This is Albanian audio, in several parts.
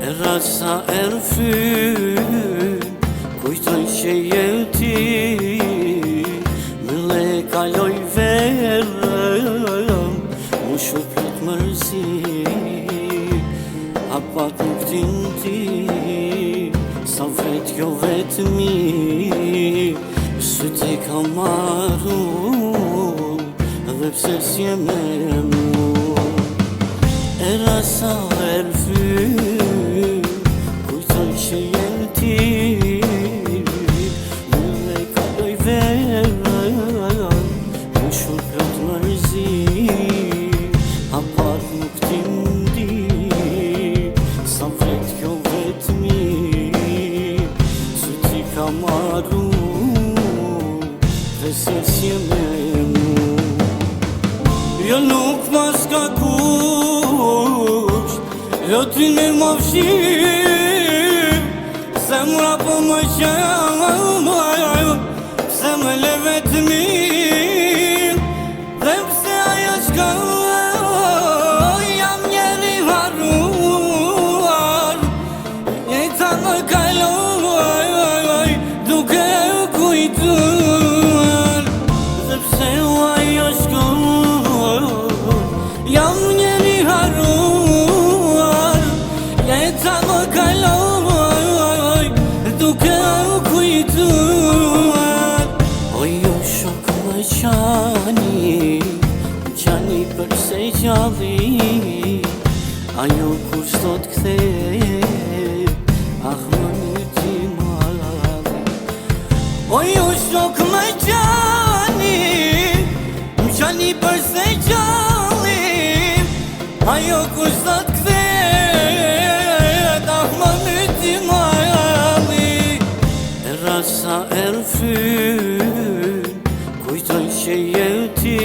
Era sa erfyn, kujtoj që je ti, mëlle kaloj verëm, mu shupit mërzi, apat nuk din ti, sa vet jo vetëmi, syt e ka marru, dhe pse s'je me mu. Era sa erfyn, kujtoj që je ti, mëlle kaloj verëm, mu shupit mërzi, apat nuk din ti, sa vet jo vetëmi, syt i ka marru, dhe se s'je me mu. Jo nuk mas ka kush, lotrin me më fshim, zemra po më qenë, pse më le vetëmin, dhe pse ajo qka jam njeri harruar, jeta më kaloj, duke u kujtuar, dhe pse ajo qka jam njeri harruar, jeta më kaloj, duke u kujtuar. O jo shok më qani përse gjalli, ajo kur s'do t'kthe, ah më një ti malli. O jo shok më qani përse gjalli, ajo kur s'do t'kthet, ah më një ti malli. Era sa erfyn, kujtoj që je ti,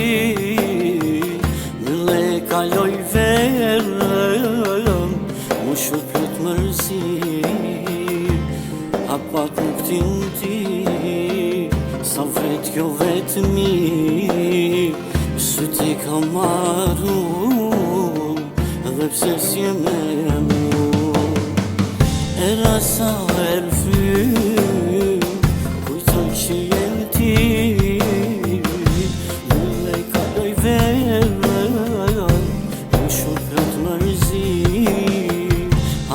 mëlle kaloj verëm, mu shupit mërzi, apat nuk din ti, sa vet jo vetëmi, syt i ka marru, dhe pse s'je me mu. Era sa erfyn, kujtoj që je ti, mëlle kaloj verëm, mu shupit mërzi,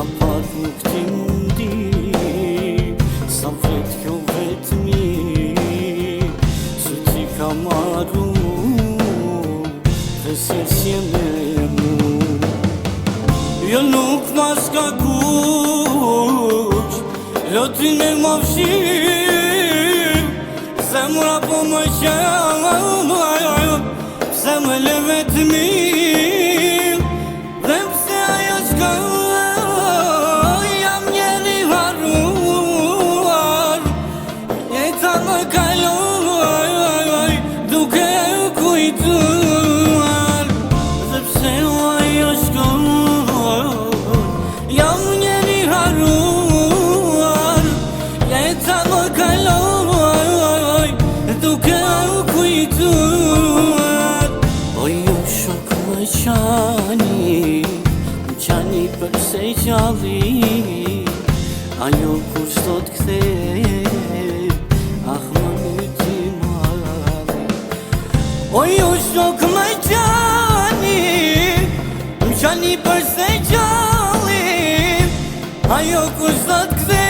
apat nuk din ti, sa vet jo vetëmi, syt i ka marru, dhe se s'je me mu. Jo nuk mas ka kush, lotrin me më fshim, zemra po më qenë, pse më le vetëmin, dhe pse ajo qka jam njeri harruar, jeta më kaloj, duke u kujtuar, dhe pse ajo qka jam njeri harruar, jeta më kaloj, duke u kujtuar. O jo shok më qani përse gjalli, ajo kur s'do t'kthe, ah më një ti malli. O jo shok më qani përse gjalli, ajo kur s'do t'kthe,